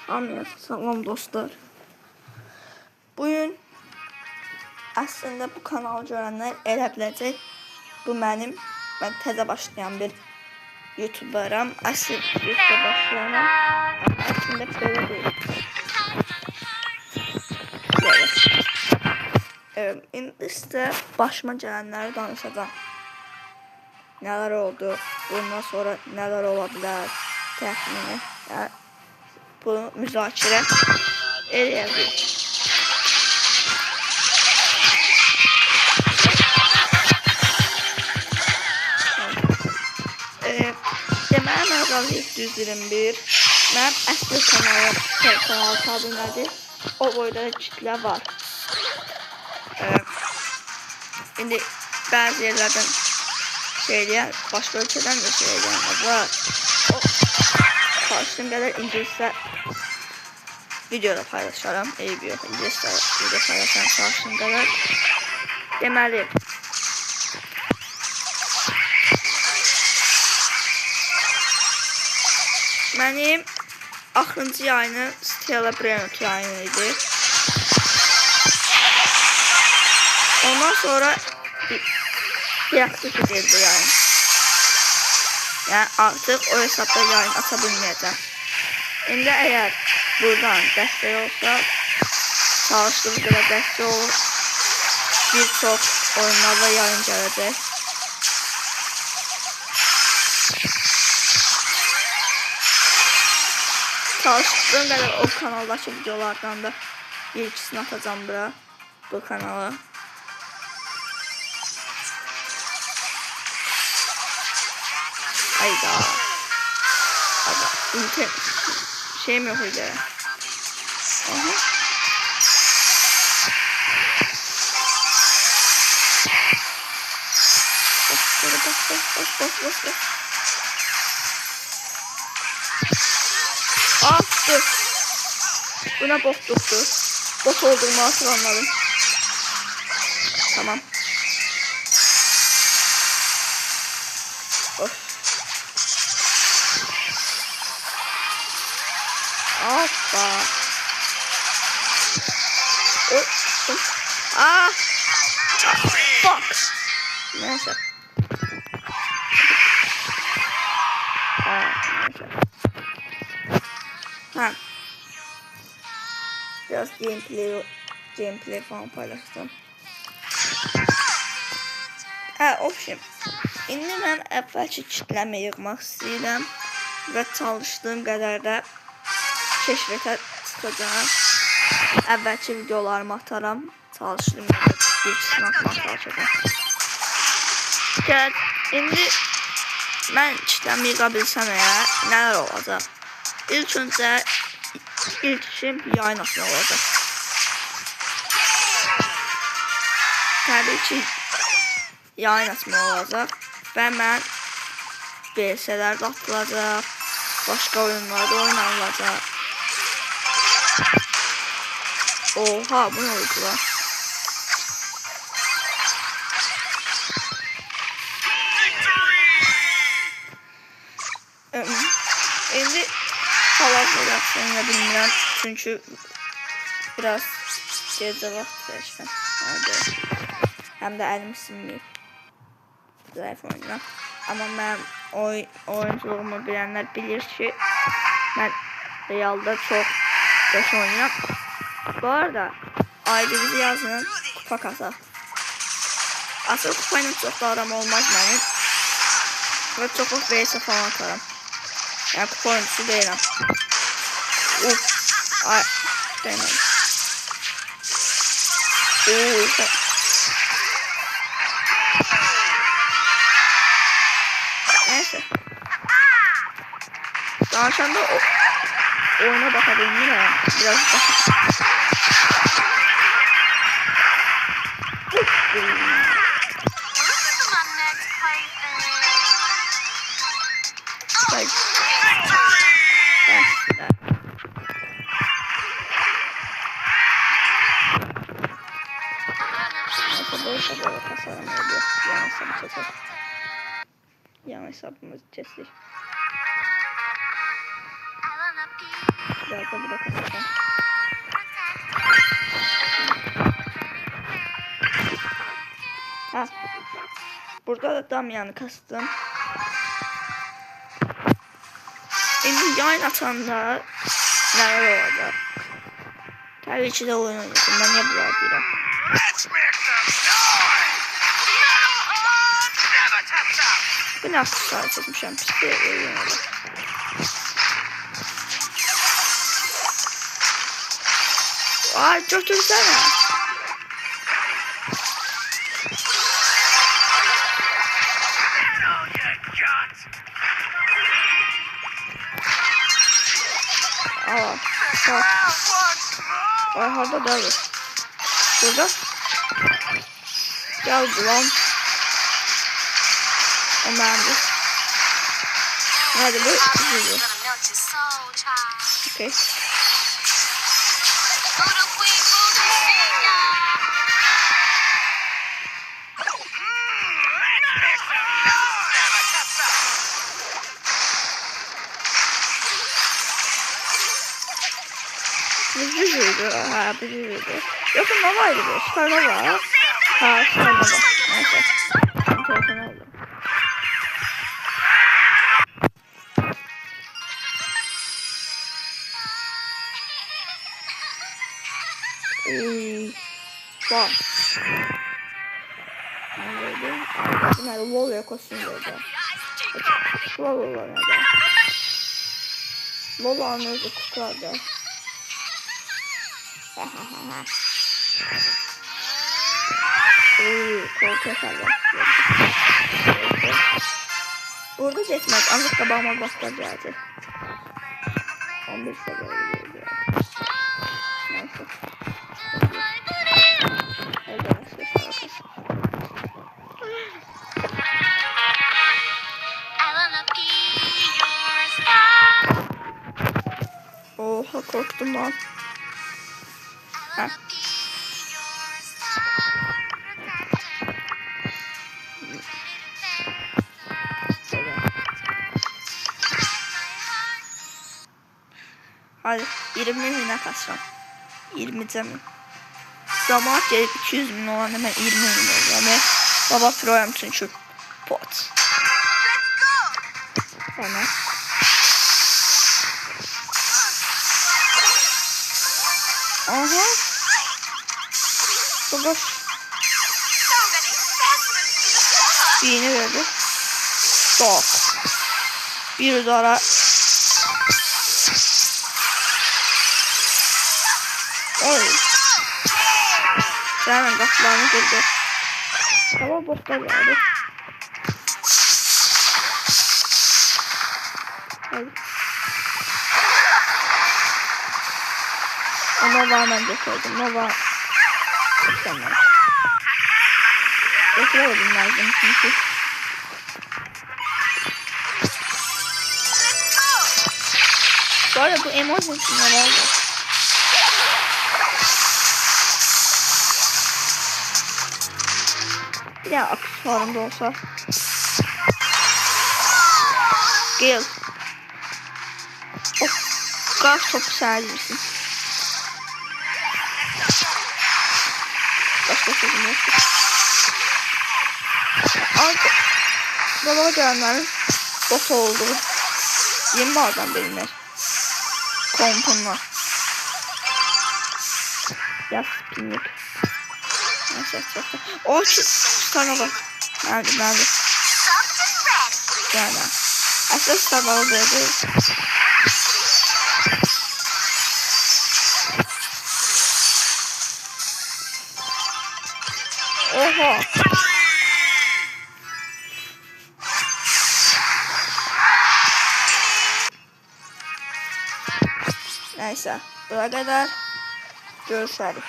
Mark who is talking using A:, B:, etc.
A: Hamıya salam dostlar. Bugün aslında bu kanalı görənlər elə biləcək. Bu mən təzə başlayan bir YouTuberam. Aslında YouTube'a başlayanam. Aslında böyle değil. Evet. İndi sizə başıma gələnləri danışacağım. Neler oldu, bundan sonra neler olabilir, təxmini. Yani bunu müzakirə edəcəyik. Deməli, mən Razıyıq 121. Mənim əsl kanal adım nədir? O boyda kitlə var. İndi bəzi yerlərdən başqa ölkədən də söyləyənlər var. O çalışdığım qədər İngilizcə videoda paylaşaram. Eybi yox, İngilizcə video paylaşaram çalışdığım qədər. Deməli, mənim axırıncı yayını Stella Brenner yayını idi. Ondan sonra deaktif edildi yayın. Yani artık o hesapta yayın aça bilməyəcəm. İndi əgər buradan dəstək olsa, çalışdığım qədər dəstək olur. Bir çox oyunlarla yayın gələcək. Çalışdığım qədər o kanaldakı videolardan da bir ikisini atacağım bura, bu kanala. Hayda. Hadi. Şeyim yok öyle. Aha. Bas. Attı. Buna bot tuttu. Bot olduğumu hatırlamadım. Tamam. Of. Hoppa. Fuck. Neyse. Neyse. Biraz gameplay falan paylaştım. Ofşim. İndi mən əvvəlki kitləmi yığmaq istəyirəm və çalışdığım qədər də keşfətə çıxacağım. Əvvəlki videolarımı ataram. Çalışdığım qədər bir ikisini atmağa çalışacağım. İndi mən kitləmi yığa bilsəm əgər nələr olacaq? İlk öncə ilk işim yayın açmaq olacaq. Təbii ki yayın açmaq olacaq və mən BS-lər də atılacaq, başqa oyunlarda oynanılacaq. Oha, bu ne oldu lan? İndi hal-hazırda bilmirəm, çünki biraz gecə vaxt seçdim. Həm də əlim sinməyib. Zayıf oyunlar. Amma mən oyunculuğumu bilənlər bilir ki, mən realda çox beş oynayam. Bu arada aydınızı yazın, kupa kasaq. Asıl kupayla çox da aram olmaz mənim. Və çox VS falan atarım. Yəni kupa oyuncusu deyirəm. Ay, deyirəm. Neyse. Danışanda oyuna bakabilmirəm. Biraz bakayım. Böyle kasarım oluyor. Yan hesabı çeker. Yan hesabımızı kestik. biraz da bırakacağım. Ha. Burada da Damian'ı kastım. Şimdi yayın açanda neler olacak? Tabii ki de oyun oynayacağım. Ben niye bunlar diyorum? Bu nasıl saat çekmişim? Pis bir oyun oldu. Ay götürsene. Aa, bak. Ay harda değil. Burada. Gel bulan. O mermi. Nerede bu? Güzel. Okay. Büyüdü. Ha büyüdü. Yoksa Nova'ydı bu. Star Nova. Ha Star Nova. Neyse. Enteresan oldu. Bak. Neredeydi? Nerede? Warrior kostümüydü. Warrior nerede? Lola'nın özü kutularda. Koltuğa sardı. Burada seçmek ancak tabağıma bastıracağız. 11 seviye gidiyor. Neyse. Oha korktum lan. Ha. Hadi 20 bine kasacağım. 20 mi? Zaman gelip 200 bin olan hemen 20 bin oluyor. Yani baba program çünkü pot. Hemen. Aha. Baba. Yeni verdi. Dok. Bir daha. Oy. Hemen kapılarını kırdı. Tamam botlar geldi. Hadi. O Nova ben getirdim. Nova. Tamam. Getiremedim lazım çünkü. Bu arada bu emoji ne oldu? Bir daha aksesuarımda olsa. Gel. O gaz topu serdirsin. Başka sözüm yok. Artık baba canların bot oldu. Yeni bazen benimler. Kompunlar. Yaz spinlik. Neyse çok. O sana bak. Nerede? Yani. Aslında sabah oluyordu. Oha. Neyse. Buraya kadar görüşürüz.